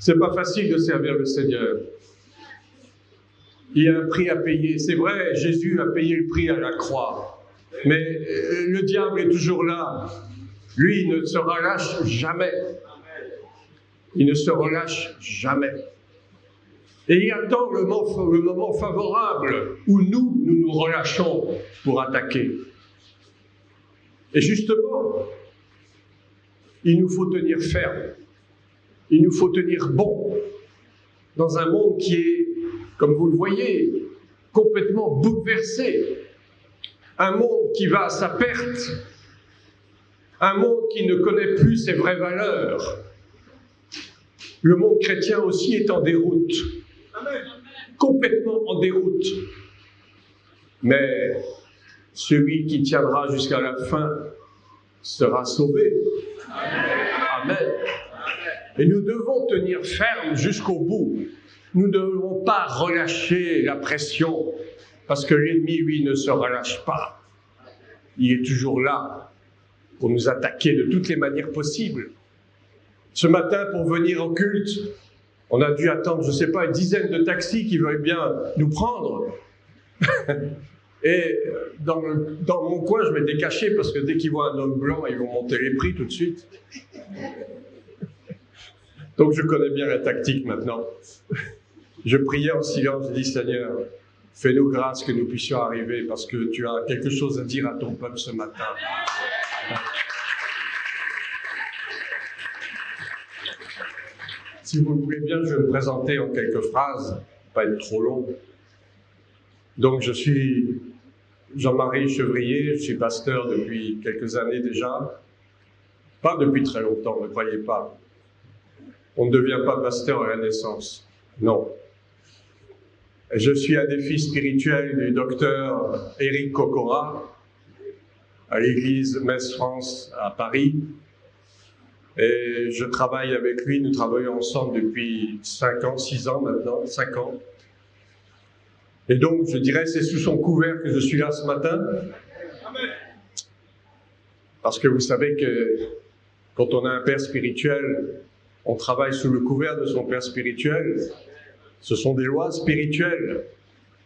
C'est pas facile de servir le Seigneur. Il y a un prix à payer. C'est vrai, Jésus a payé le prix à la croix. Mais le diable est toujours là. Lui, il ne se relâche jamais. Il ne se relâche jamais. Et il attend le moment favorable où nous nous relâchons pour attaquer. Et justement, il nous faut tenir ferme. Il nous faut tenir bon dans un monde qui est, comme vous le voyez, complètement bouleversé. Un monde qui va à sa perte. Un monde qui ne connaît plus ses vraies valeurs. Le monde chrétien aussi est en déroute. Complètement en déroute. Mais celui qui tiendra jusqu'à la fin sera sauvé. Amen. Et nous devons tenir ferme jusqu'au bout. Nous ne devons pas relâcher la pression, parce que l'ennemi, lui, ne se relâche pas. Il est toujours là pour nous attaquer de toutes les manières possibles. Ce matin, pour venir au culte, on a dû attendre, je ne sais pas, une dizaine de taxis qui veulent bien nous prendre. Et dans mon coin, je m'étais caché, parce que dès qu'ils voient un homme blanc, ils vont monter les prix tout de suite. Donc je connais bien la tactique maintenant. Je priais en silence, je dis Seigneur, fais-nous grâce que nous puissions arriver, parce que tu as quelque chose à dire à ton peuple ce matin. Si vous le voulez bien, je vais me présenter en quelques phrases, pas être trop long. Donc je suis Jean-Marie Chevrier, je suis pasteur depuis quelques années déjà. Pas depuis très longtemps, ne croyez pas. On ne devient pas pasteur à la naissance, non. Je suis un des fils spirituels du docteur Éric Cocora, à l'église Metz-France à Paris. Et je travaille avec lui, nous travaillons ensemble depuis 5 ans, 6 ans maintenant, 5 ans. Et donc, je dirais, c'est sous son couvert que je suis là ce matin. Parce que vous savez que quand on a un père spirituel, on travaille sous le couvert de son père spirituel. Ce sont des lois spirituelles.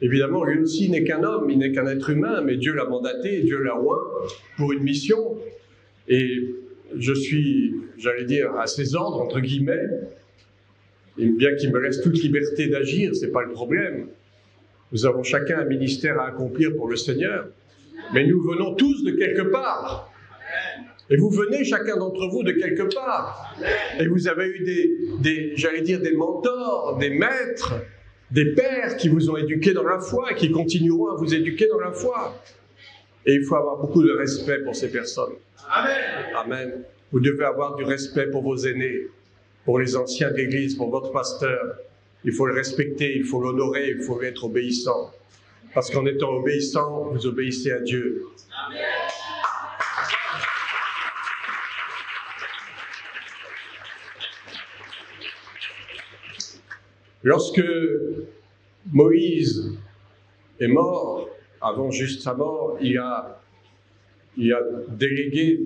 Évidemment, lui aussi n'est qu'un homme, il n'est qu'un être humain, mais Dieu l'a mandaté, Dieu l'a oint pour une mission. Et je suis, j'allais dire, à ses ordres, entre guillemets. Et bien qu'il me laisse toute liberté d'agir, ce n'est pas le problème. Nous avons chacun un ministère à accomplir pour le Seigneur. Mais nous venons tous de quelque part. Et vous venez, chacun d'entre vous, de quelque part. Et vous avez eu j'allais dire, des mentors, des maîtres, des pères qui vous ont éduqués dans la foi et qui continueront à vous éduquer dans la foi. Et il faut avoir beaucoup de respect pour ces personnes. Amen. Amen. Vous devez avoir du respect pour vos aînés, pour les anciens de l'Église, pour votre pasteur. Il faut le respecter, il faut l'honorer, il faut lui être obéissant. Parce qu'en étant obéissant, vous obéissez à Dieu. Amen. Lorsque Moïse est mort, avant juste sa mort, il a délégué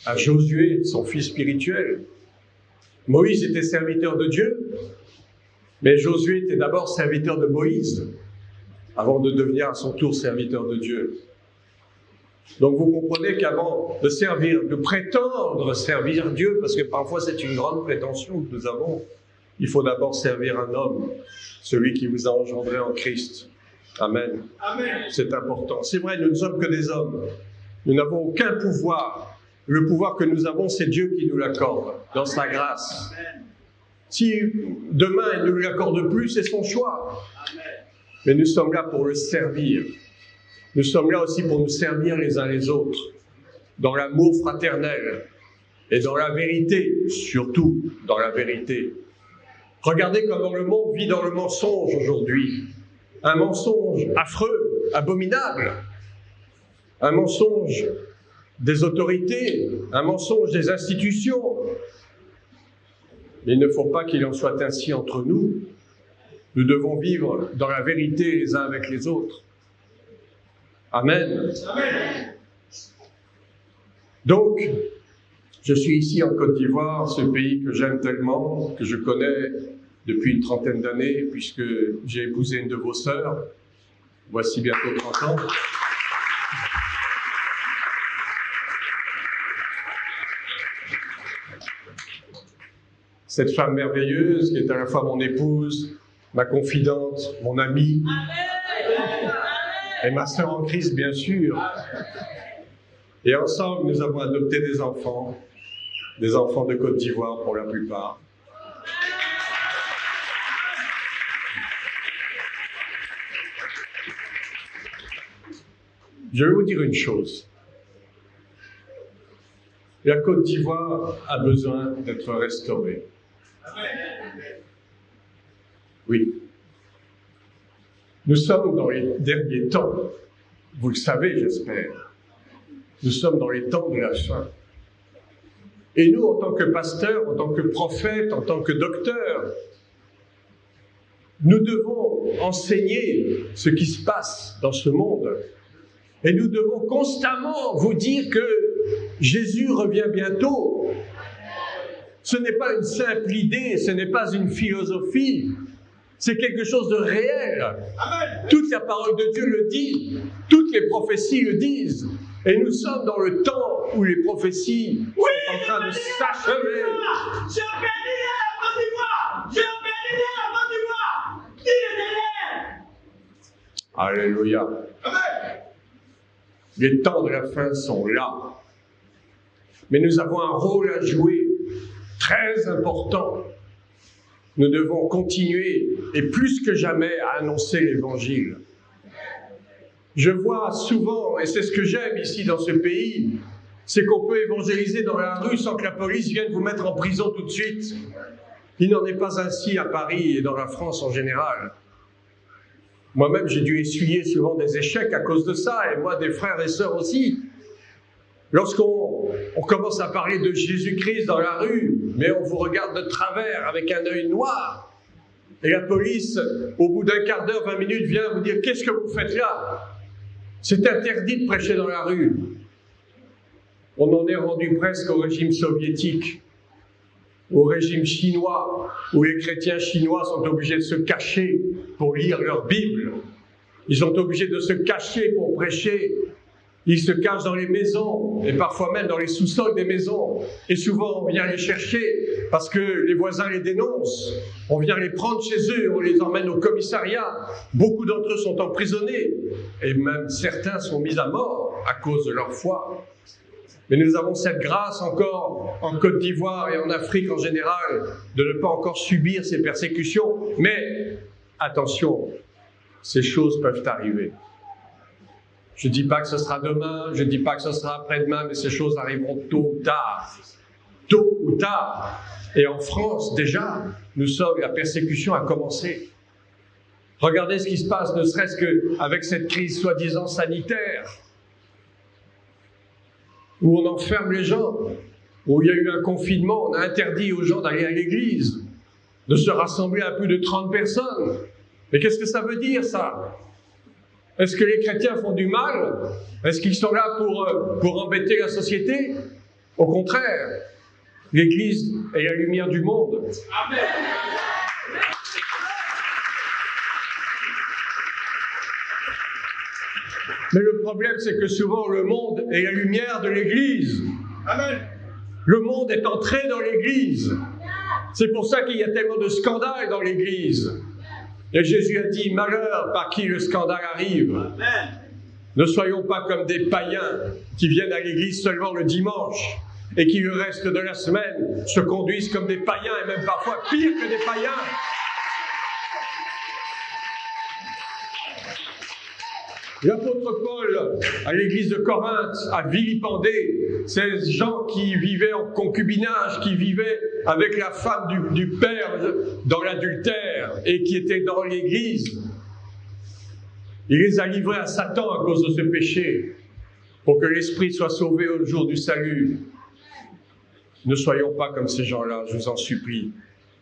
à Josué, son fils spirituel. Moïse était serviteur de Dieu, mais Josué était d'abord serviteur de Moïse, avant de devenir à son tour serviteur de Dieu. Donc vous comprenez qu'avant de servir, de prétendre servir Dieu, parce que parfois c'est une grande prétention que nous avons, il faut d'abord servir un homme, celui qui vous a engendré en Christ. Amen. Amen. C'est important. C'est vrai, nous ne sommes que des hommes. Nous n'avons aucun pouvoir. Le pouvoir que nous avons, c'est Dieu qui nous l'accorde, dans sa grâce. Amen. Si demain il ne nous l'accorde plus, c'est son choix. Amen. Mais nous sommes là pour le servir. Nous sommes là aussi pour nous servir les uns les autres, dans l'amour fraternel et dans la vérité, surtout dans la vérité. Regardez comment le monde vit dans le mensonge aujourd'hui. Un mensonge affreux, abominable. Un mensonge des autorités, un mensonge des institutions. Mais il ne faut pas qu'il en soit ainsi entre nous. Nous devons vivre dans la vérité les uns avec les autres. Amen. Amen. Donc, Je suis ici en Côte d'Ivoire, ce pays que j'aime tellement, que je connais depuis une trentaine d'années, puisque j'ai épousé une de vos sœurs. Voici bientôt 30 ans. Cette femme merveilleuse qui est à la fois mon épouse, ma confidente, mon amie, et ma sœur en Christ, bien sûr. Et ensemble, nous avons adopté des enfants de Côte d'Ivoire pour la plupart. Je vais vous dire une chose. La Côte d'Ivoire a besoin d'être restaurée. Oui. Nous sommes dans les derniers temps. Vous le savez, j'espère. Nous sommes dans les temps de la fin. Et nous, en tant que pasteurs, en tant que prophètes, en tant que docteurs, nous devons enseigner ce qui se passe dans ce monde. Et nous devons constamment vous dire que Jésus revient bientôt. Ce n'est pas une simple idée, ce n'est pas une philosophie, c'est quelque chose de réel. Amen. Toute la parole de Dieu le dit, toutes les prophéties le disent. Et nous sommes dans le temps où les prophéties sont en train de s'achever. J'ai béni la Côte d'Ivoire! J'ai béni la Côte d'Ivoire! Qui est derrière? Alléluia. Amen. Les temps de la fin sont là. Mais nous avons un rôle à jouer très important. Nous devons continuer, et plus que jamais, à annoncer l'Évangile. Je vois souvent, et c'est ce que j'aime ici dans ce pays, c'est qu'on peut évangéliser dans la rue sans que la police vienne vous mettre en prison tout de suite. Il n'en est pas ainsi à Paris et dans la France en général. Moi-même, j'ai dû essuyer souvent des échecs à cause de ça, et moi, des frères et sœurs aussi. Lorsqu'on commence à parler de Jésus-Christ dans la rue, mais on vous regarde de travers avec un œil noir, et la police, au bout d'un quart d'heure, 20 minutes, vient vous dire « Qu'est-ce que vous faites là ?» C'est interdit de prêcher dans la rue. On en est rendu presque au régime soviétique, au régime chinois, où les chrétiens chinois sont obligés de se cacher pour lire leur Bible. Ils sont obligés de se cacher pour prêcher. Ils se cachent dans les maisons, et parfois même dans les sous-sols des maisons. Et souvent, on vient les chercher parce que les voisins les dénoncent. On vient les prendre chez eux, on les emmène au commissariat. Beaucoup d'entre eux sont emprisonnés, et même certains sont mis à mort à cause de leur foi. Mais nous avons cette grâce encore en Côte d'Ivoire et en Afrique en général de ne pas encore subir ces persécutions. Mais attention, ces choses peuvent arriver. Je ne dis pas que ce sera demain, je ne dis pas que ce sera après-demain, mais ces choses arriveront tôt ou tard. Tôt ou tard. Et en France, déjà, la persécution a commencé. Regardez ce qui se passe, ne serait-ce qu'avec cette crise soi-disant sanitaire, où on enferme les gens, où il y a eu un confinement, on a interdit aux gens d'aller à l'église, de se rassembler à plus de 30 personnes. Mais qu'est-ce que ça veut dire, ça ? Est-ce que les chrétiens font du mal? Est-ce qu'ils sont là pour embêter la société? Au contraire, l'Église est la lumière du monde. Amen. Mais le problème, c'est que souvent, le monde est la lumière de l'Église. Amen. Le monde est entré dans l'Église. C'est pour ça qu'il y a tellement de scandales dans l'Église. Et Jésus a dit, malheur par qui le scandale arrive. Amen. Ne soyons pas comme des païens qui viennent à l'église seulement le dimanche et qui le reste de la semaine se conduisent comme des païens et même parfois pire que des païens. L'apôtre Paul, à l'église de Corinthe, a vilipendé ces gens qui vivaient en concubinage, qui vivaient avec la femme du père dans l'adultère et qui étaient dans l'église. Il les a livrés à Satan à cause de ce péché, pour que l'esprit soit sauvé au jour du salut. Ne soyons pas comme ces gens-là, je vous en supplie.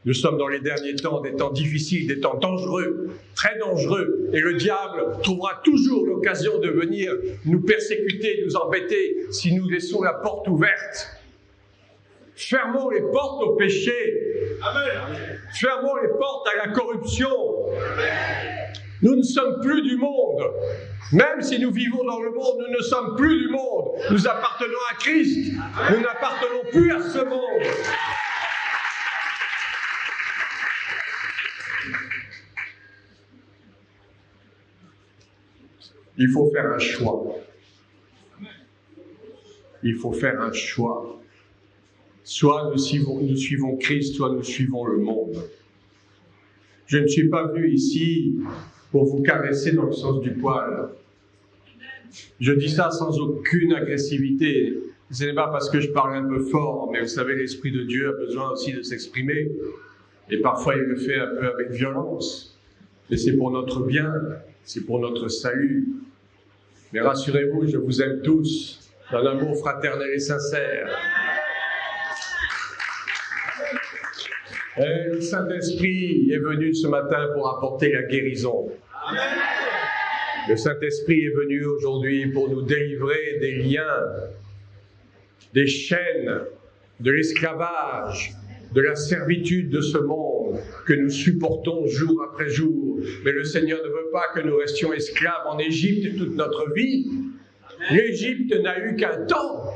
Nous sommes dans les derniers temps, des temps difficiles, des temps dangereux, très dangereux. Et le diable trouvera toujours l'occasion de venir nous persécuter, nous embêter, si nous laissons la porte ouverte. Fermons les portes au péché. Fermons les portes à la corruption. Nous ne sommes plus du monde. Même si nous vivons dans le monde, nous ne sommes plus du monde. Nous appartenons à Christ. Nous n'appartenons plus à ce monde. Il faut faire un choix. Il faut faire un choix. Soit nous suivons Christ, soit nous suivons le monde. Je ne suis pas venu ici pour vous caresser dans le sens du poil. Je dis ça sans aucune agressivité. Ce n'est pas parce que je parle un peu fort, mais vous savez, l'Esprit de Dieu a besoin aussi de s'exprimer. Et parfois, il le fait un peu avec violence. Mais c'est pour notre bien, c'est pour notre salut. Mais rassurez-vous, je vous aime tous, d'un amour fraternel et sincère. Et le Saint-Esprit est venu ce matin pour apporter la guérison. Le Saint-Esprit est venu aujourd'hui pour nous délivrer des liens, des chaînes, de l'esclavage, de la servitude de ce monde que nous supportons jour après jour. Mais le Seigneur ne veut pas que nous restions esclaves en Égypte toute notre vie. L'Égypte n'a eu qu'un temps.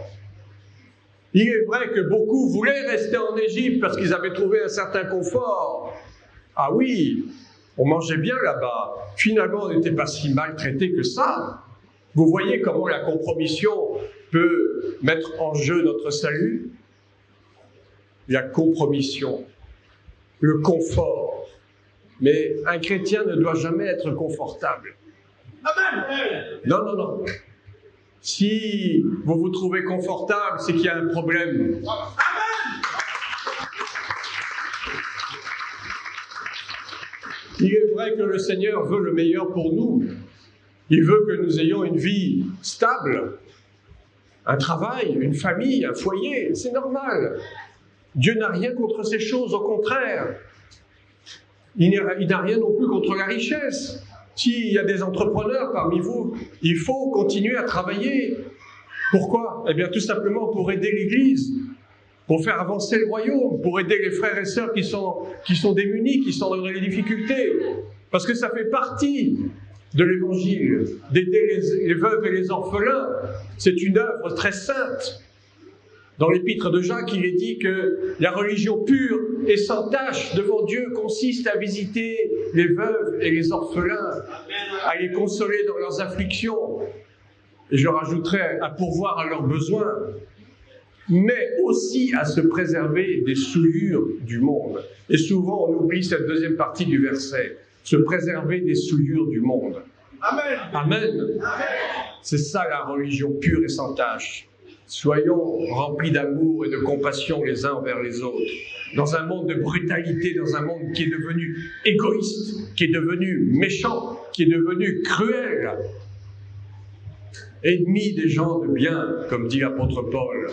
Il est vrai que beaucoup voulaient rester en Égypte parce qu'ils avaient trouvé un certain confort. Ah oui, on mangeait bien là-bas. Finalement, on n'était pas si maltraités que ça. Vous voyez comment la compromission peut mettre en jeu notre salut? La compromission, le confort. Mais un chrétien ne doit jamais être confortable. Non, non, non. Si vous vous trouvez confortable, c'est qu'il y a un problème. Il est vrai que le Seigneur veut le meilleur pour nous. Il veut que nous ayons une vie stable, un travail, une famille, un foyer. C'est normal. Dieu n'a rien contre ces choses, au contraire. Il n'a rien non plus contre la richesse. S'il y a des entrepreneurs parmi vous, il faut continuer à travailler. Pourquoi? Eh bien, tout simplement pour aider l'Église, pour faire avancer le royaume, pour aider les frères et sœurs qui sont démunis, qui sont dans les difficultés. Parce que ça fait partie de l'Évangile, d'aider les veuves et les orphelins. C'est une œuvre très sainte. Dans l'épître de Jacques, il est dit que la religion pure et sans tache devant Dieu consiste à visiter les veuves et les orphelins, à les consoler dans leurs afflictions. Et je rajouterais à pourvoir à leurs besoins, mais aussi à se préserver des souillures du monde. Et souvent, on oublie cette deuxième partie du verset, se préserver des souillures du monde. Amen. Amen. C'est ça la religion pure et sans tache. Soyons remplis d'amour et de compassion les uns envers les autres. Dans un monde de brutalité, dans un monde qui est devenu égoïste, qui est devenu méchant, qui est devenu cruel, ennemi des gens de bien, comme dit l'apôtre Paul.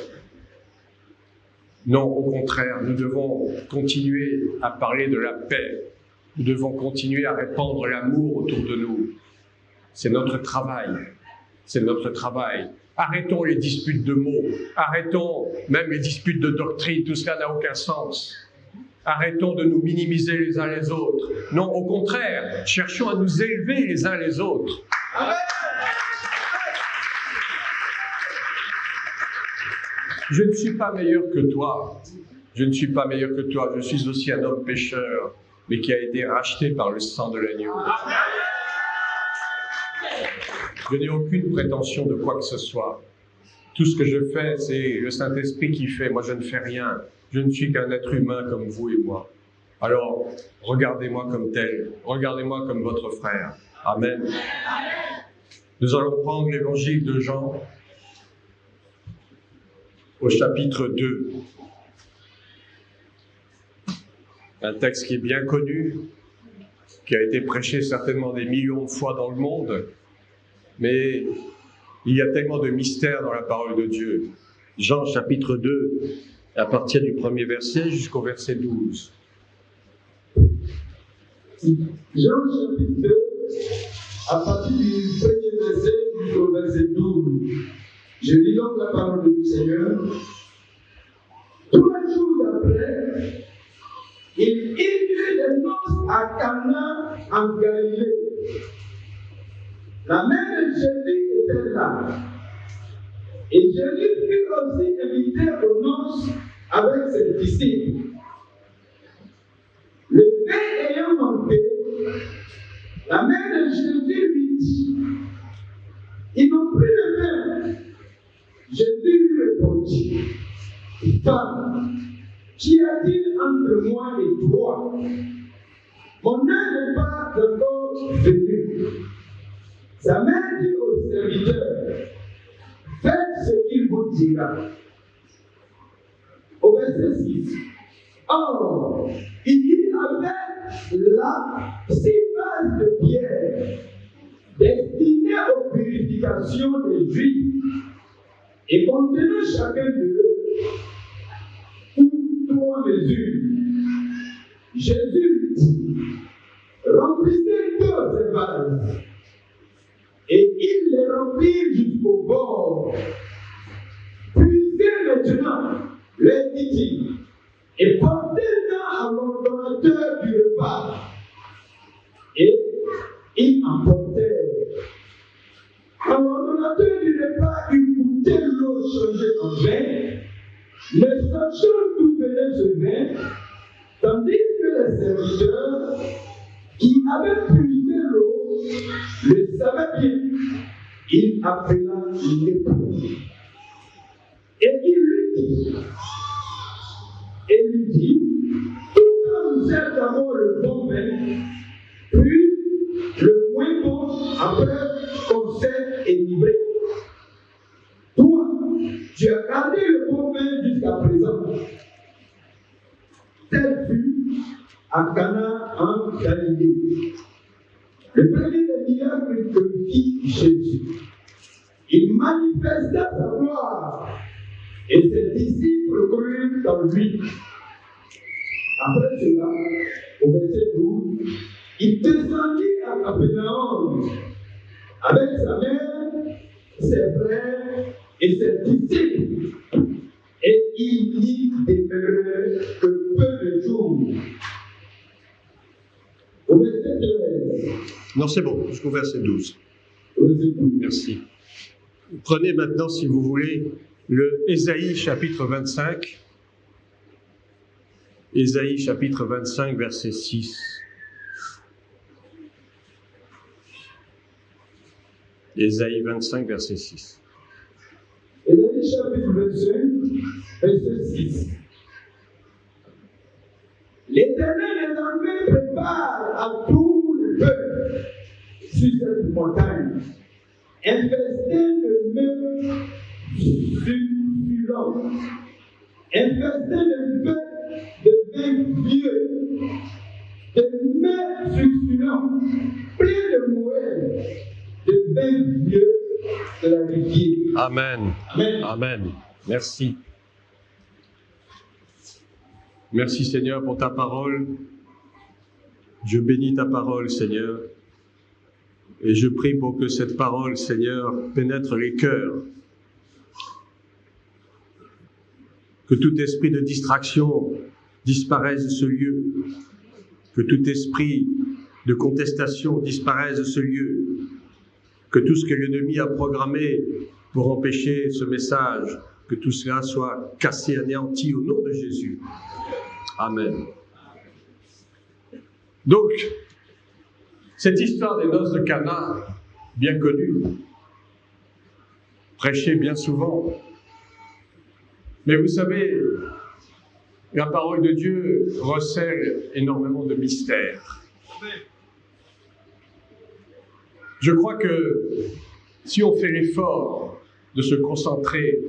Non, au contraire, nous devons continuer à parler de la paix. Nous devons continuer à répandre l'amour autour de nous. C'est notre travail. C'est notre travail. Arrêtons les disputes de mots, arrêtons même les disputes de doctrine, tout cela n'a aucun sens. Arrêtons de nous minimiser les uns les autres. Non, au contraire, cherchons à nous élever les uns les autres. Je ne suis pas meilleur que toi. Je ne suis pas meilleur que toi. Je suis aussi un homme pécheur, mais qui a été racheté par le sang de l'agneau. Je n'ai aucune prétention de quoi que ce soit. Tout ce que je fais, c'est le Saint-Esprit qui fait. Moi, je ne fais rien. Je ne suis qu'un être humain comme vous et moi. Alors, regardez-moi comme tel. Regardez-moi comme votre frère. Amen. Nous allons prendre l'évangile de Jean au chapitre 2. Un texte qui est bien connu, qui a été prêché certainement des millions de fois dans le monde. Mais il y a tellement de mystères dans la parole de Dieu. Jean chapitre 2, à partir du premier verset jusqu'au verset 12. Jean chapitre 2, à partir du premier verset jusqu'au verset 12. Je lis donc la parole du Seigneur. Tous les il y eut des noces à Cana en Galilée. La mère de Jésus était là. Et Jésus fut aussi invité aux noces avec ses disciples. Le pain ayant manqué, la mère de Jésus lui dit, ils n'ont plus de pain. Jésus lui répondit, femme, qu'y a-t-il entre moi et toi? Mon heure n'est pas encore venue. Sa mère dit au serviteur, faites ce qu'il vous dira. Au verset 6. Or, il y avait là 6 vases de pierre destinés aux purifications des Juifs et contenant chacun d'eux 3 mesures. Jésus lui dit, remplissez tous ces vases. Et il les remplit jusqu'au bord. Puisez maintenant, leur dit-il, et portez-en à l'ordonnateur du repas. Et ils emportèrent. Quand l'ordonnateur du repas eut goûté l'eau changée en vin, ne sachant d'où venait ce vin, tandis que les serviteurs qui avaient puisé l'eau le savaient bien, il appela l'époux. Et il lui dit, tout comme vous êtes d'abord le bon vin, puis le moins bon après qu'on s'est énivré. Toi, tu as gardé le bon vin jusqu'à présent. Tel fut à Cana en Galilée. Le premier des miracles que fit Jésus. Il manifesta sa gloire et ses disciples crurent en lui. Après cela, au verset 12, il descendit à Capernaum avec sa mère, ses frères et ses disciples. Et il n'y demeurait que peu de jours. Au verset 13. Non, c'est bon, jusqu'au verset 12. Verset 12. Merci. Prenez maintenant, si vous voulez, le Ésaïe chapitre 25. Ésaïe chapitre 25, verset 6. Ésaïe 25, verset 6. Ésaïe chapitre 25, verset 6. L'Éternel des armées prépare à tout le peuple sur cette montagne un festin de mets succulents, un festin de vin vieux, de mets succulents, plein de moelle, de vin vieux de la rivière. Amen. Amen. Amen. Merci. Merci Seigneur pour ta parole. Je bénis ta parole, Seigneur. Et je prie pour que cette parole, Seigneur, pénètre les cœurs. Que tout esprit de distraction disparaisse de ce lieu. Que tout esprit de contestation disparaisse de ce lieu. Que tout ce que l'ennemi a programmé pour empêcher ce message, que tout cela soit cassé, anéanti au nom de Jésus. Amen. Donc, cette histoire des noces de Cana, bien connue, prêchée bien souvent, mais vous savez, la parole de Dieu recèle énormément de mystères. Je crois que si on fait l'effort de se concentrer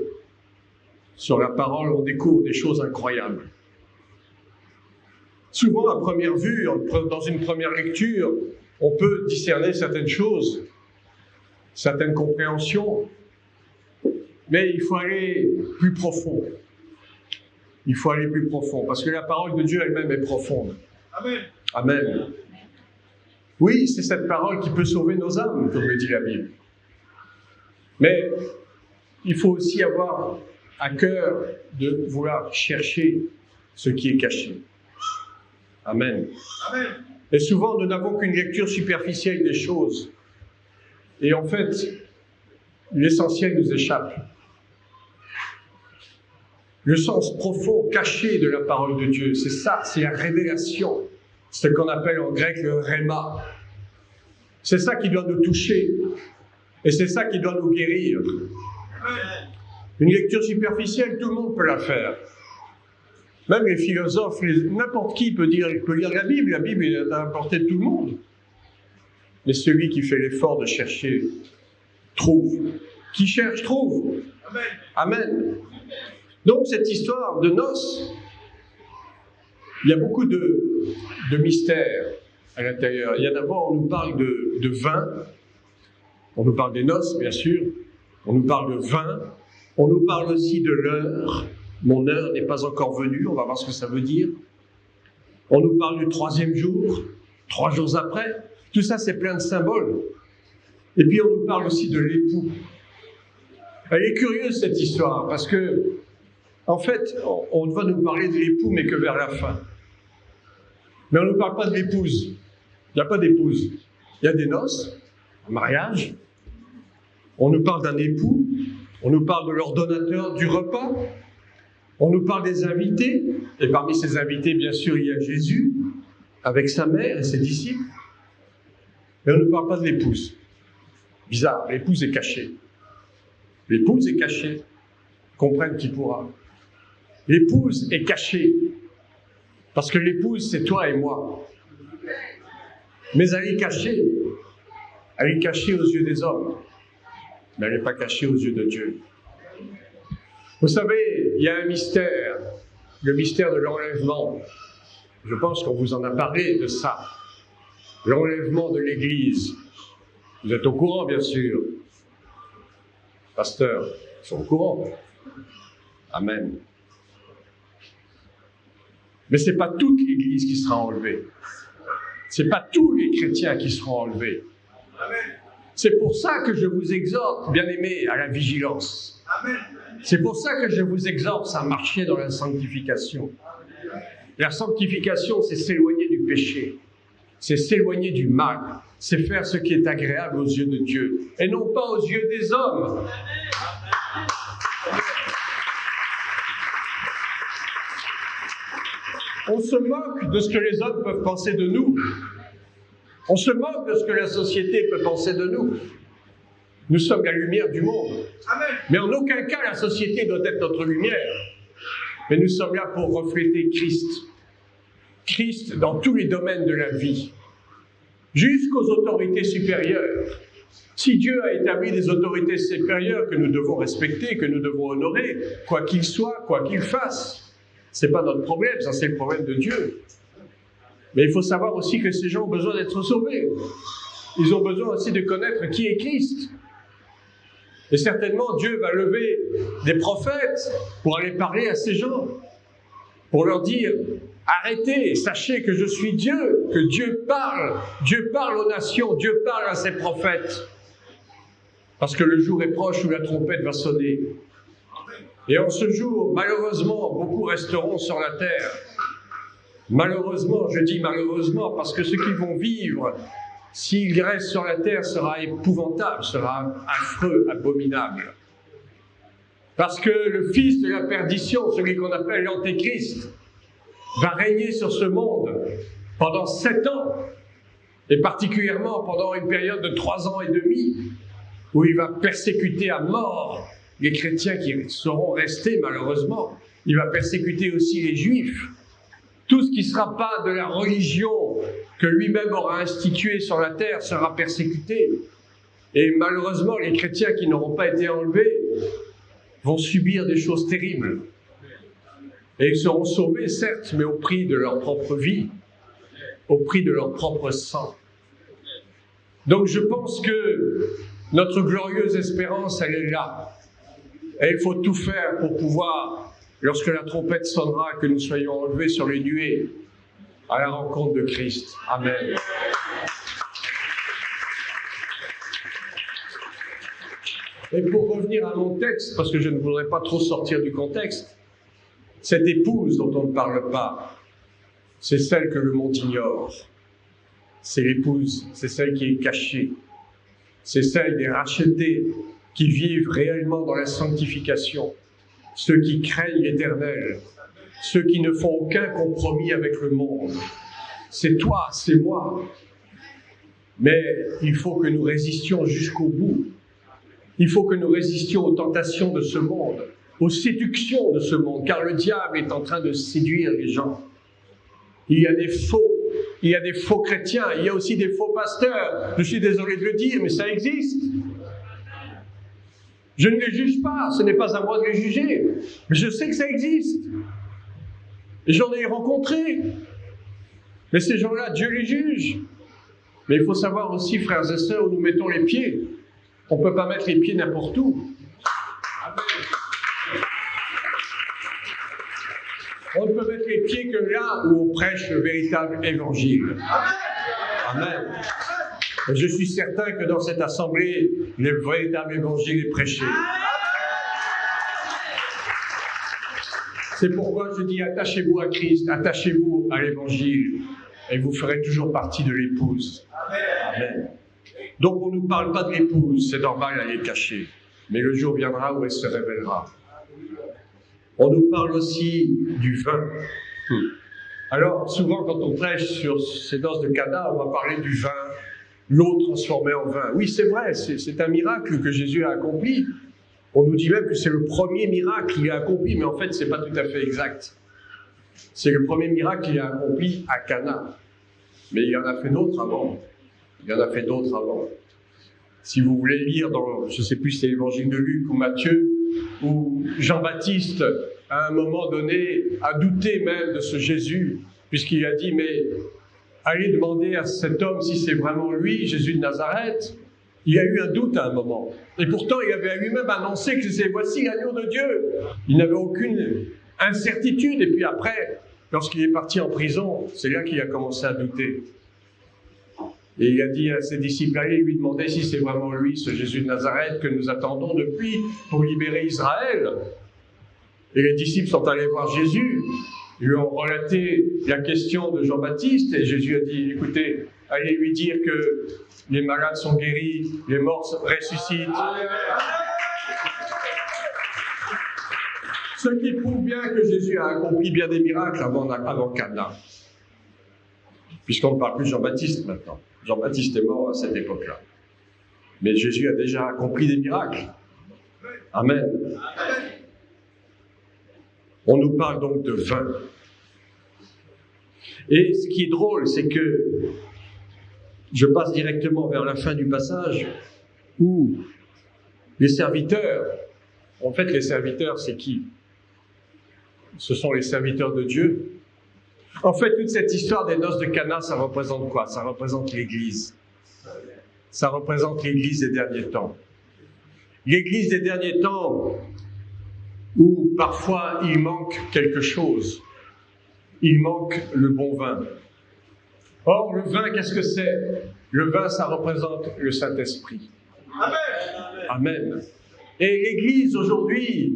sur la parole, on découvre des choses incroyables. Souvent, à première vue, dans une première lecture, on peut discerner certaines choses, certaines compréhensions, mais il faut aller plus profond. Il faut aller plus profond, parce que la parole de Dieu elle-même est profonde. Amen. Amen. Oui, c'est cette parole qui peut sauver nos âmes, comme le dit la Bible. Mais il faut aussi avoir à cœur de vouloir chercher ce qui est caché. Amen. Amen. Et souvent, nous n'avons qu'une lecture superficielle des choses. Et en fait, l'essentiel nous échappe. Le sens profond, caché de la parole de Dieu, c'est ça, c'est la révélation. C'est ce qu'on appelle en grec le rhéma. C'est ça qui doit nous toucher. Et c'est ça qui doit nous guérir. Une lecture superficielle, tout le monde peut la faire. Même les philosophes, n'importe qui peut lire la Bible. La Bible est à la portée de tout le monde. Mais celui qui fait l'effort de chercher, trouve. Qui cherche, trouve. Amen. Amen. Donc cette histoire de noces, il y a beaucoup de mystères à l'intérieur. Il y a d'abord, on nous parle de vin. On nous parle des noces, bien sûr. On nous parle de vin. On nous parle aussi de l'heure. Mon heure n'est pas encore venue, on va voir ce que ça veut dire. On nous parle du 3e jour, 3 jours après. Tout ça, c'est plein de symboles. Et puis, on nous parle aussi de l'époux. Elle est curieuse, cette histoire, parce que, en fait, on va nous parler de l'époux, mais que vers la fin. Mais on ne nous parle pas de l'épouse. Il n'y a pas d'épouse. Il y a des noces, un mariage. On nous parle d'un époux. On nous parle de l'ordonnateur du repas. On nous parle des invités, et parmi ces invités, bien sûr, il y a Jésus, avec sa mère et ses disciples. Mais on ne parle pas de l'épouse. Bizarre, l'épouse est cachée. L'épouse est cachée. Comprenne qui pourra. L'épouse est cachée. Parce que l'épouse, c'est toi et moi. Mais elle est cachée. Elle est cachée aux yeux des hommes. Mais elle n'est pas cachée aux yeux de Dieu. Vous savez, il y a un mystère, le mystère de l'enlèvement. Je pense qu'on vous en a parlé de ça. L'enlèvement de l'Église. Vous êtes au courant, bien sûr. Pasteurs, ils sont au courant. Amen. Mais ce n'est pas toute l'Église qui sera enlevée. Ce n'est pas tous les chrétiens qui seront enlevés. Amen. C'est pour ça que je vous exhorte, bien-aimés, à la vigilance. Amen. C'est pour ça que je vous exhorte à marcher dans la sanctification. La sanctification, c'est s'éloigner du péché, c'est s'éloigner du mal, c'est faire ce qui est agréable aux yeux de Dieu, et non pas aux yeux des hommes. On se moque de ce que les hommes peuvent penser de nous. On se moque de ce que la société peut penser de nous. Nous sommes la lumière du monde. Amen. Mais en aucun cas, la société doit être notre lumière. Mais nous sommes là pour refléter Christ. Christ dans tous les domaines de la vie. Jusqu'aux autorités supérieures. Si Dieu a établi des autorités supérieures que nous devons respecter, que nous devons honorer, quoi qu'il soit, quoi qu'il fasse, ce n'est pas notre problème, ça c'est le problème de Dieu. Mais il faut savoir aussi que ces gens ont besoin d'être sauvés. Ils ont besoin aussi de connaître qui est Christ. Et certainement, Dieu va lever des prophètes pour aller parler à ces gens, pour leur dire « Arrêtez, sachez que je suis Dieu, que Dieu parle aux nations, Dieu parle à ses prophètes. » Parce que le jour est proche où la trompette va sonner. Et en ce jour, malheureusement, beaucoup resteront sur la terre. Malheureusement, je dis malheureusement, parce que ce qu'ils vont vivre, s'ils restent sur la terre, sera épouvantable, sera affreux, abominable. Parce que le fils de la perdition, celui qu'on appelle l'Antéchrist, va régner sur ce monde pendant 7 ans, et particulièrement pendant une période de 3 ans et demi, où il va persécuter à mort les chrétiens qui seront restés, malheureusement. Il va persécuter aussi les Juifs. Tout ce qui ne sera pas de la religion que lui-même aura instituée sur la terre sera persécuté. Et malheureusement, les chrétiens qui n'auront pas été enlevés vont subir des choses terribles. Et ils seront sauvés, certes, mais au prix de leur propre vie, au prix de leur propre sang. Donc je pense que notre glorieuse espérance, elle est là. Et il faut tout faire pour pouvoir, lorsque la trompette sonnera, que nous soyons enlevés sur les nuées à la rencontre de Christ. Amen. Et pour revenir à mon texte, parce que je ne voudrais pas trop sortir du contexte, cette épouse dont on ne parle pas, c'est celle que le monde ignore. C'est l'épouse, c'est celle qui est cachée. C'est celle des rachetés qui vivent réellement dans la sanctification. Ceux qui craignent l'Éternel, ceux qui ne font aucun compromis avec le monde. C'est toi, c'est moi. Mais il faut que nous résistions jusqu'au bout. Il faut que nous résistions aux tentations de ce monde, aux séductions de ce monde, car le diable est en train de séduire les gens. Il y a des faux chrétiens, il y a aussi des faux pasteurs. Je suis désolé de le dire, mais ça existe. Je ne les juge pas, ce n'est pas à moi de les juger, mais je sais que ça existe. Et j'en ai rencontré. Mais ces gens-là, Dieu les juge. Mais il faut savoir aussi, frères et sœurs, où nous mettons les pieds. On ne peut pas mettre les pieds n'importe où. On ne peut mettre les pieds que là où on prêche le véritable évangile. Amen. Et je suis certain que dans cette assemblée, le véritable évangile est prêché. C'est pourquoi je dis attachez-vous à Christ, attachez-vous à l'évangile, et vous ferez toujours partie de l'épouse. Amen. Donc on ne nous parle pas de l'épouse, c'est normal, elle est cachée. Mais le jour viendra où elle se révélera. On nous parle aussi du vin. Alors, souvent, quand on prêche sur ces noces de Cana, on va parler du vin, l'eau transformée en vin. Oui, c'est vrai, c'est un miracle que Jésus a accompli. On nous dit même que c'est le premier miracle qu'il a accompli, mais en fait, ce n'est pas tout à fait exact. C'est le premier miracle qu'il a accompli à Cana. Mais il y en a fait d'autres avant. Si vous voulez lire dans, je ne sais plus si c'est l'évangile de Luc ou Matthieu, où Jean-Baptiste, à un moment donné, a douté même de ce Jésus, puisqu'il a dit, mais allez demander à cet homme si c'est vraiment lui, Jésus de Nazareth. Il a eu un doute à un moment. Et pourtant, il avait lui-même annoncé que c'est voici l'agneau de Dieu. Il n'avait aucune incertitude. Et puis après, lorsqu'il est parti en prison, c'est là qu'il a commencé à douter. Et il a dit à ses disciples, allez lui demander si c'est vraiment lui, ce Jésus de Nazareth que nous attendons depuis pour libérer Israël. Et les disciples sont allés voir Jésus. Ils lui ont relaté la question de Jean-Baptiste. Et Jésus a dit, écoutez, allez lui dire que les malades sont guéris, les morts ressuscitent. Ce qui prouve bien que Jésus a accompli bien des miracles avant Cana. Puisqu'on ne parle plus de Jean-Baptiste maintenant. Jean-Baptiste est mort à cette époque-là. Mais Jésus a déjà accompli des miracles. Amen. On nous parle donc de vin. Et ce qui est drôle, c'est que je passe directement vers la fin du passage où les serviteurs, en fait les serviteurs c'est qui? Ce sont les serviteurs de Dieu. En fait, toute cette histoire des noces de Cana, ça représente quoi? Ça représente l'Église. Ça représente l'Église des derniers temps. L'Église des derniers temps où parfois il manque quelque chose. Il manque le bon vin. Or, le vin, qu'est-ce que c'est? Le vin, ça représente le Saint-Esprit. Amen. Amen. Et l'Église, aujourd'hui,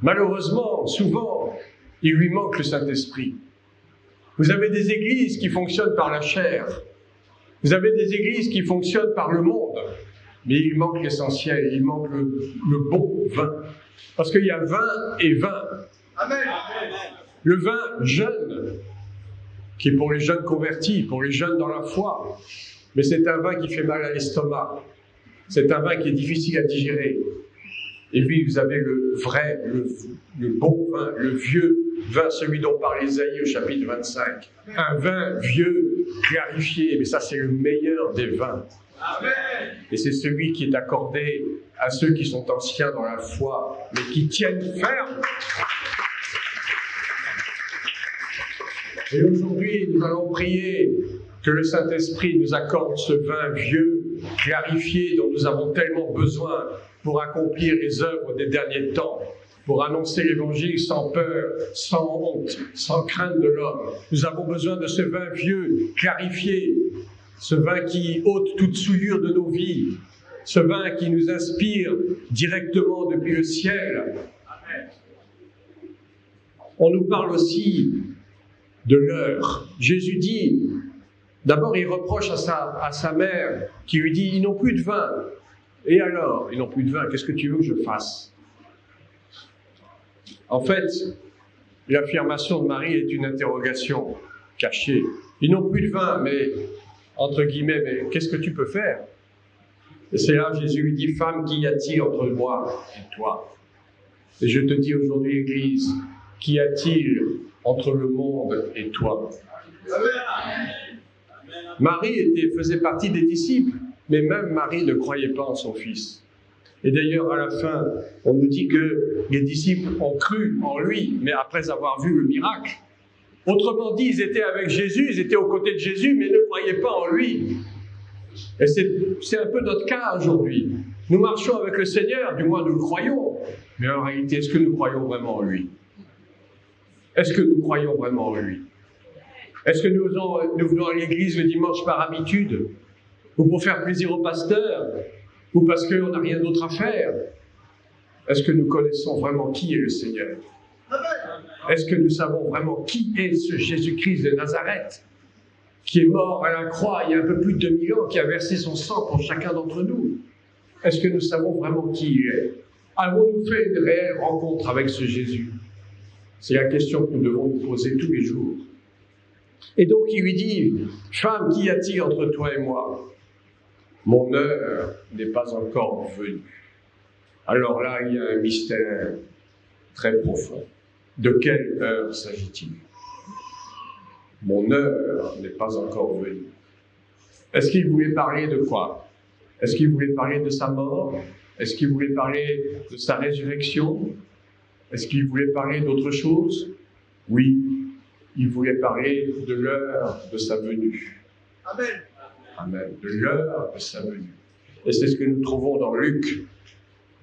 malheureusement, souvent, il lui manque le Saint-Esprit. Vous avez des églises qui fonctionnent par la chair. Vous avez des églises qui fonctionnent par le monde. Mais il manque l'essentiel, il manque le bon vin. Parce qu'il y a vin et vin. Amen. Le vin jeune, qui est pour les jeunes convertis, pour les jeunes dans la foi. Mais c'est un vin qui fait mal à l'estomac. C'est un vin qui est difficile à digérer. Et puis vous avez le vrai, le bon vin, le vieux vin, celui dont parle Ésaïe au chapitre 25. Un vin vieux, clarifié, mais ça c'est le meilleur des vins. Amen. Et c'est celui qui est accordé à ceux qui sont anciens dans la foi, mais qui tiennent ferme. Et aujourd'hui, nous allons prier que le Saint-Esprit nous accorde ce vin vieux, clarifié, dont nous avons tellement besoin pour accomplir les œuvres des derniers temps, pour annoncer l'Évangile sans peur, sans honte, sans crainte de l'homme. Nous avons besoin de ce vin vieux, clarifié, ce vin qui ôte toute souillure de nos vies, ce vin qui nous inspire directement depuis le ciel. On nous parle aussi de l'heure. Jésus dit, d'abord il reproche à sa mère qui lui dit, ils n'ont plus de vin. Et alors, ils n'ont plus de vin, qu'est-ce que tu veux que je fasse? En fait, l'affirmation de Marie est une interrogation cachée. Ils n'ont plus de vin, mais, entre guillemets, mais qu'est-ce que tu peux faire? Et c'est là que Jésus lui dit, femme, qu'y a-t-il entre moi et toi? Et je te dis aujourd'hui, Église, qu'y a-t-il entre le monde et toi? Marie faisait partie des disciples, mais même Marie ne croyait pas en son fils. Et d'ailleurs, à la fin, on nous dit que les disciples ont cru en lui, mais après avoir vu le miracle. Autrement dit, ils étaient avec Jésus, ils étaient aux côtés de Jésus, mais ne croyaient pas en lui. Et c'est un peu notre cas aujourd'hui. Nous marchons avec le Seigneur, du moins nous le croyons, mais en réalité, est-ce que nous croyons vraiment en lui? Est-ce que nous croyons vraiment en lui? Est-ce que nous venons à l'église le dimanche par habitude? Ou pour faire plaisir au pasteur? Ou parce qu'on n'a rien d'autre à faire? Est-ce que nous connaissons vraiment qui est le Seigneur? Est-ce que nous savons vraiment qui est ce Jésus-Christ de Nazareth, qui est mort à la croix il y a un peu plus de 2000 ans, qui a versé son sang pour chacun d'entre nous? Est-ce que nous savons vraiment qui il est? Avons-nous fait une réelle rencontre avec ce Jésus? C'est la question que nous devons nous poser tous les jours. Et donc il lui dit, femme, qu'y a-t-il entre toi et moi? Mon heure n'est pas encore venue. Alors là, il y a un mystère très profond. De quelle heure s'agit-il? Mon heure n'est pas encore venue. Est-ce qu'il voulait parler de quoi? Est-ce qu'il voulait parler de sa mort? Est-ce qu'il voulait parler de sa résurrection? Est-ce qu'il voulait parler d'autre chose? Oui, il voulait parler de l'heure de sa venue. Amen. Amen. De l'heure de sa venue. Et c'est ce que nous trouvons dans Luc,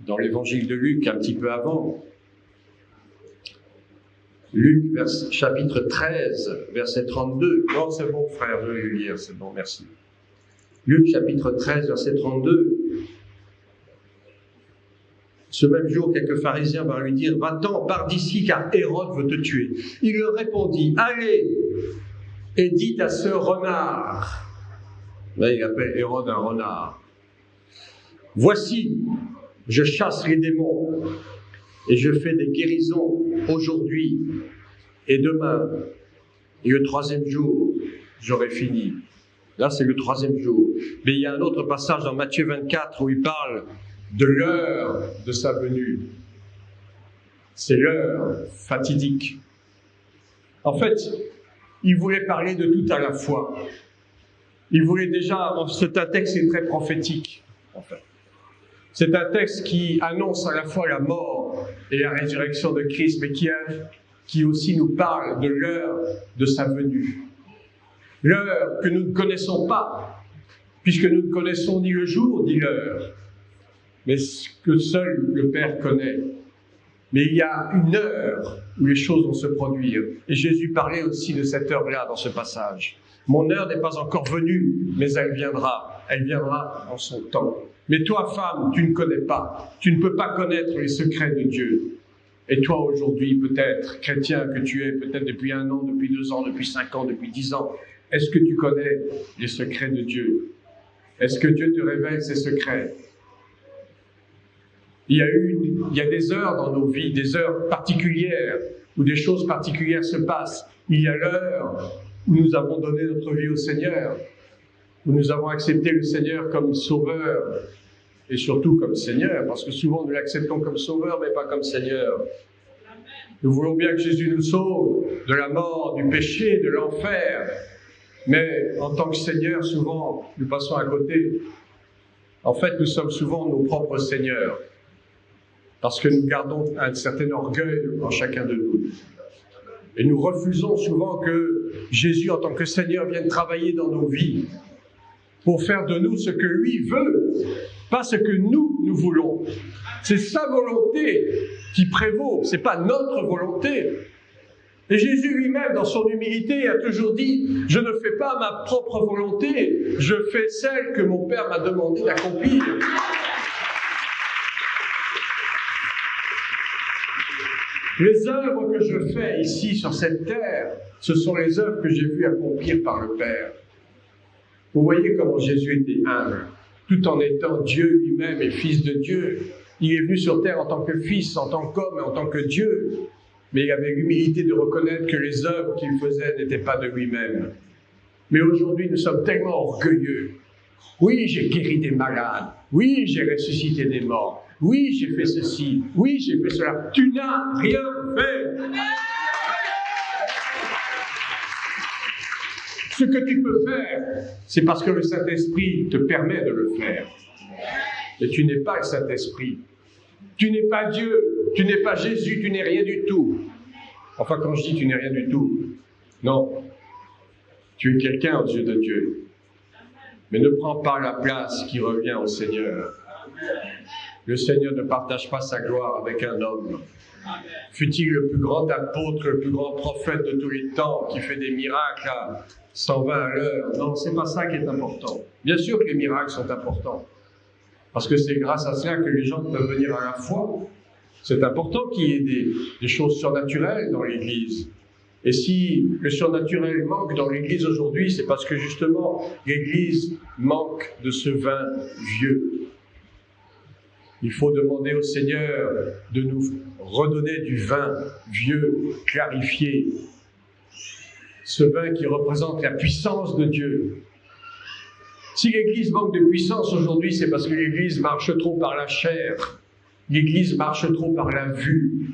dans l'évangile de Luc, un petit peu avant. Luc, chapitre 13, verset 32. Non, c'est bon, frère, je vais le lire, c'est bon, merci. Luc, chapitre 13, verset 32. Ce même jour, quelques pharisiens vinrent lui dire, « Va-t'en, pars d'ici, car Hérode veut te tuer. » Il leur répondit, « Allez, et dites à ce renard. » Là, il appelle Hérode un renard. « Voici, je chasse les démons, et je fais des guérisons aujourd'hui et demain, et le troisième jour, j'aurai fini. » Là, c'est le troisième jour. Mais il y a un autre passage dans Matthieu 24 où il parle de l'heure de sa venue. C'est l'heure fatidique. En fait, il voulait parler de tout à la fois. Il voulait déjà, c'est un texte qui est très prophétique, en fait. C'est un texte qui annonce à la fois la mort et la résurrection de Christ, mais qui aussi nous parle de l'heure de sa venue. L'heure que nous ne connaissons pas, puisque nous ne connaissons ni le jour ni l'heure, mais ce que seul le Père connaît. Mais il y a une heure où les choses vont se produire. Et Jésus parlait aussi de cette heure-là dans ce passage. Mon heure n'est pas encore venue, mais elle viendra. Elle viendra en son temps. Mais toi, femme, tu ne connais pas. Tu ne peux pas connaître les secrets de Dieu. Et toi, aujourd'hui, peut-être, chrétien que tu es, peut-être depuis 1 an, depuis 2 ans, depuis 5 ans, depuis 10 ans, est-ce que tu connais les secrets de Dieu? Est-ce que Dieu te révèle ses secrets? Il y a des heures dans nos vies, des heures particulières, où des choses particulières se passent. Il y a l'heure où nous avons donné notre vie au Seigneur, où nous avons accepté le Seigneur comme Sauveur, et surtout comme Seigneur, parce que souvent nous l'acceptons comme Sauveur, mais pas comme Seigneur. Nous voulons bien que Jésus nous sauve de la mort, du péché, de l'enfer, mais en tant que Seigneur, souvent, nous passons à côté. En fait, nous sommes souvent nos propres seigneurs, parce que nous gardons un certain orgueil en chacun de nous. Et nous refusons souvent que Jésus, en tant que Seigneur, vienne travailler dans nos vies pour faire de nous ce que lui veut, pas ce que nous voulons. C'est sa volonté qui prévaut, c'est pas notre volonté. Et Jésus lui-même, dans son humilité, a toujours dit « Je ne fais pas ma propre volonté, je fais celle que mon Père m'a demandé d'accomplir. » Les œuvres que je fais ici sur cette terre, ce sont les œuvres que j'ai vues accomplir par le Père. Vous voyez comment Jésus était humble, tout en étant Dieu lui-même et Fils de Dieu. Il est venu sur terre en tant que Fils, en tant qu'homme et en tant que Dieu. Mais il avait l'humilité de reconnaître que les œuvres qu'il faisait n'étaient pas de lui-même. Mais aujourd'hui, nous sommes tellement orgueilleux. Oui, j'ai guéri des malades. Oui, j'ai ressuscité des morts. Oui, j'ai fait ceci. Oui, j'ai fait cela. Tu n'as rien fait. Ce que tu peux faire, c'est parce que le Saint-Esprit te permet de le faire. Et tu n'es pas le Saint-Esprit. Tu n'es pas Dieu. Tu n'es pas Jésus. Tu n'es rien du tout. Enfin, quand je dis tu n'es rien du tout, non. Tu es quelqu'un aux yeux de Dieu. Mais ne prends pas la place qui revient au Seigneur. Le Seigneur ne partage pas sa gloire avec un homme. Fût-il le plus grand apôtre, le plus grand prophète de tous les temps, qui fait des miracles à 120 à l'heure. Non, c'est pas ça qui est important. Bien sûr que les miracles sont importants. Parce que c'est grâce à cela que les gens peuvent venir à la foi. C'est important qu'il y ait des choses surnaturelles dans l'Église. Et si le surnaturel manque dans l'Église aujourd'hui, c'est parce que justement, l'Église manque de ce vin vieux. Il faut demander au Seigneur de nous redonner du vin vieux, clarifié. Ce vin qui représente la puissance de Dieu. Si l'Église manque de puissance aujourd'hui, c'est parce que l'Église marche trop par la chair. L'Église marche trop par la vue.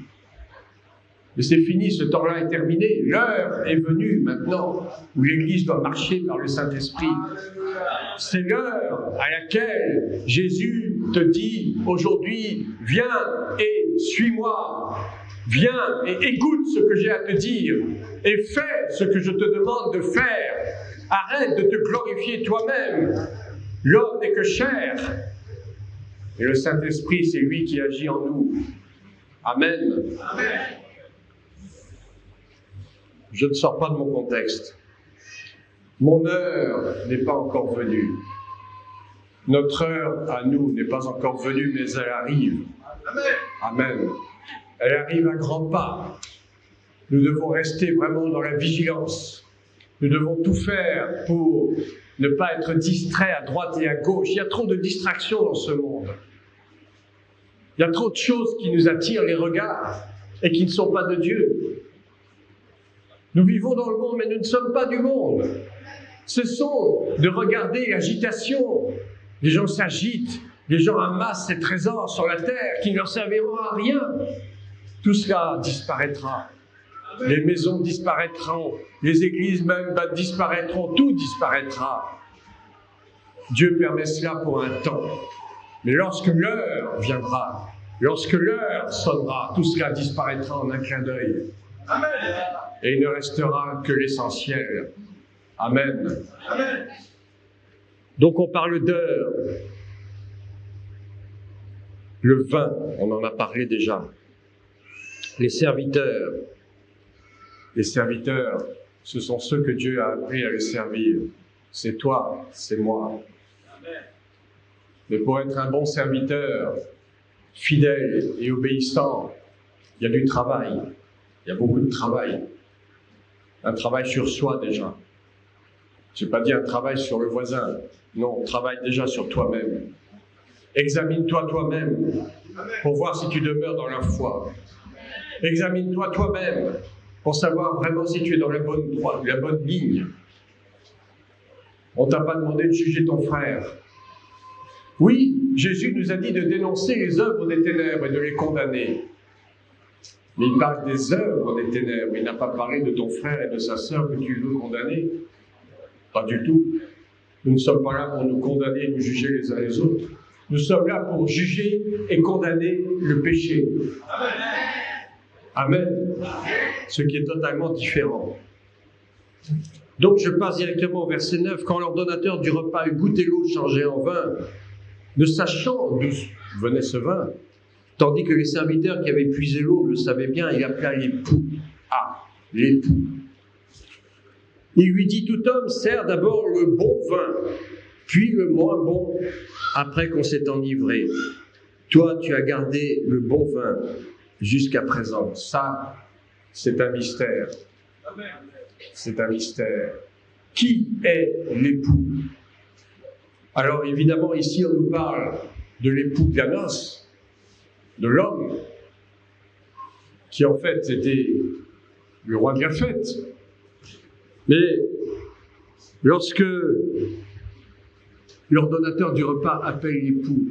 Mais c'est fini, ce temps-là est terminé. L'heure est venue maintenant où l'Église doit marcher par le Saint-Esprit. C'est l'heure à laquelle Jésus te dit aujourd'hui, viens et suis-moi. Viens et écoute ce que j'ai à te dire et fais ce que je te demande de faire. Arrête de te glorifier toi-même. L'homme n'est que chair. Et le Saint-Esprit, c'est lui qui agit en nous. Amen. Amen. Je ne sors pas de mon contexte. Mon heure n'est pas encore venue. Notre heure à nous n'est pas encore venue, mais elle arrive. Amen. Elle arrive à grands pas. Nous devons rester vraiment dans la vigilance. Nous devons tout faire pour ne pas être distraits à droite et à gauche. Il y a trop de distractions dans ce monde. Il y a trop de choses qui nous attirent les regards et qui ne sont pas de Dieu. Nous vivons dans le monde, mais nous ne sommes pas du monde. Cessons de regarder l'agitation. Les gens s'agitent, les gens amassent ces trésors sur la terre qui ne leur serviront à rien. Tout cela disparaîtra. Les maisons disparaîtront, les églises même disparaîtront, tout disparaîtra. Dieu permet cela pour un temps. Mais lorsque l'heure viendra, lorsque l'heure sonnera, tout cela disparaîtra en un clin d'œil. Amen. Et il ne restera que l'essentiel. Amen. Amen. Donc on parle d'heure. Le vin, on en a parlé déjà. Les serviteurs, ce sont ceux que Dieu a appris à les servir. C'est toi, c'est moi. Mais pour être un bon serviteur, fidèle et obéissant, il y a du travail. Il y a beaucoup de travail. Un travail sur soi déjà. Je n'ai pas dit un travail sur le voisin. Non, travaille déjà sur toi-même. Examine-toi toi-même pour voir si tu demeures dans la foi. Examine-toi toi-même pour savoir vraiment si tu es dans la bonne droite, la bonne ligne. On ne t'a pas demandé de juger ton frère. Oui, Jésus nous a dit de dénoncer les œuvres des ténèbres et de les condamner. Mais il parle des œuvres des ténèbres. Il n'a pas parlé de ton frère et de sa sœur que tu veux condamner. Pas du tout. Nous ne sommes pas là pour nous condamner et nous juger les uns les autres. Nous sommes là pour juger et condamner le péché. Amen. Ce qui est totalement différent. Donc je passe directement au verset 9. Quand l'ordonnateur du repas eut goûté l'eau changée en vin, ne sachant d'où venait ce vin, tandis que les serviteurs qui avaient puisé l'eau le savaient bien, il appela l'époux. Ah, l'époux. Il lui dit, tout homme sert d'abord le bon vin, puis le moins bon, après qu'on s'est enivré. Toi, tu as gardé le bon vin. jusqu'à présent. Ça, c'est un mystère. C'est un mystère. Qui est l'époux? Alors évidemment, ici, on nous parle de l'époux de la noce, de l'homme, qui en fait était le roi de la fête. Mais lorsque l'ordonnateur du repas appelle l'époux,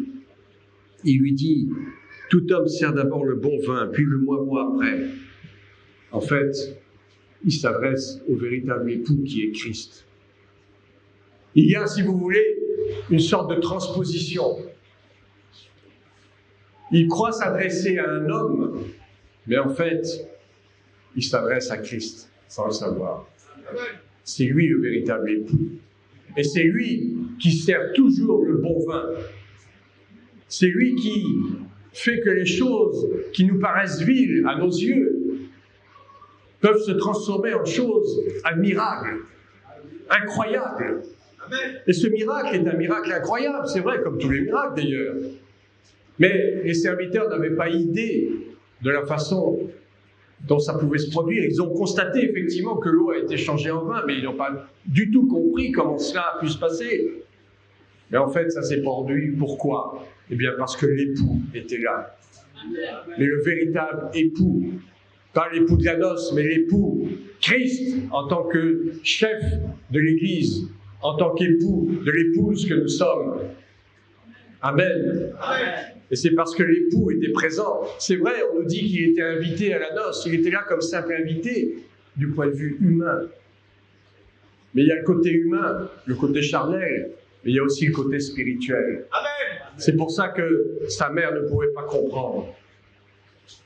il lui dit « Tout homme sert d'abord le bon vin, puis le moins bon après ». En fait, il s'adresse au véritable époux qui est Christ. Il y a, si vous voulez, une sorte de transposition. Il croit s'adresser à un homme, mais en fait, il s'adresse à Christ, sans le savoir. C'est lui le véritable époux. Et c'est lui qui sert toujours le bon vin. C'est lui qui fait que les choses qui nous paraissent viles à nos yeux peuvent se transformer en choses admirables, incroyables. Et ce miracle est un miracle incroyable, c'est vrai, comme tous les miracles d'ailleurs. Mais les serviteurs n'avaient pas idée de la façon dont ça pouvait se produire. Ils ont constaté effectivement que l'eau a été changée en vin, mais ils n'ont pas du tout compris comment cela a pu se passer. Mais en fait, ça s'est produit. Pourquoi? Eh bien, parce que l'époux était là. Mais le véritable époux, pas l'époux de la noce, mais l'époux, Christ, en tant que chef de l'Église, en tant qu'époux de l'épouse que nous sommes. Amen. Amen. Et c'est parce que l'époux était présent. C'est vrai, on nous dit qu'il était invité à la noce, il était là comme simple invité, du point de vue humain. Mais il y a le côté humain, le côté charnel, mais il y a aussi le côté spirituel. Amen. C'est pour ça que sa mère ne pouvait pas comprendre.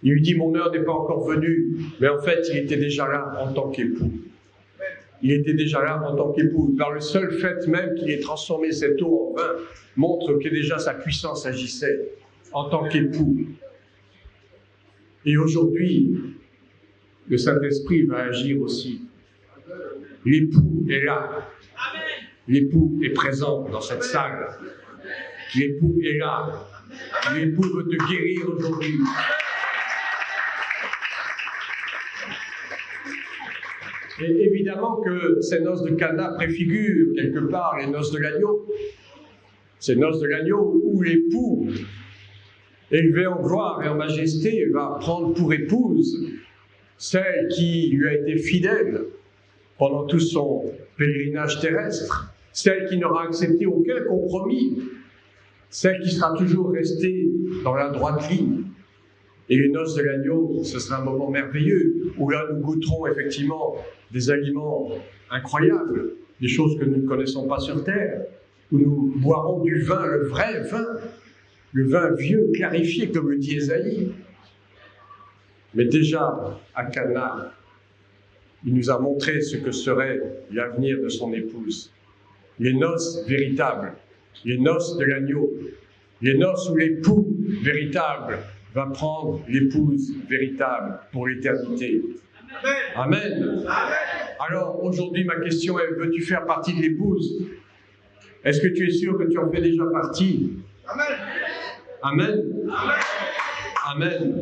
Il lui dit, mon heure n'est pas encore venue, mais en fait, il était déjà là en tant qu'époux. Il était déjà là en tant qu'époux. Par le seul fait même qu'il ait transformé cette eau en vin, montre que déjà sa puissance agissait en tant qu'époux. Et aujourd'hui, le Saint-Esprit va agir aussi. L'époux est là. L'époux est présent dans cette salle. L'époux est là. L'époux veut te guérir aujourd'hui. Et évidemment que ces noces de Cana préfigurent quelque part les noces de l'agneau. Ces noces de l'agneau où l'époux, élevé en gloire et en majesté, va prendre pour épouse celle qui lui a été fidèle pendant tout son pèlerinage terrestre, celle qui n'aura accepté aucun compromis, celle qui sera toujours restée dans la droite ligne. Et les noces de l'agneau, ce sera un moment merveilleux, où là nous goûterons effectivement des aliments incroyables, des choses que nous ne connaissons pas sur terre, où nous boirons du vin, le vrai vin, le vin vieux, clarifié, comme le dit Ésaïe. Mais déjà, à Cana, il nous a montré ce que serait l'avenir de son épouse. Les noces véritables, les noces de l'agneau, les noces où l'époux véritable va prendre l'épouse véritable pour l'éternité. Amen. Amen. Alors, aujourd'hui, ma question est, veux-tu faire partie de l'épouse? Est-ce que tu es sûr que tu en fais déjà partie? Amen. Amen. Amen. Amen.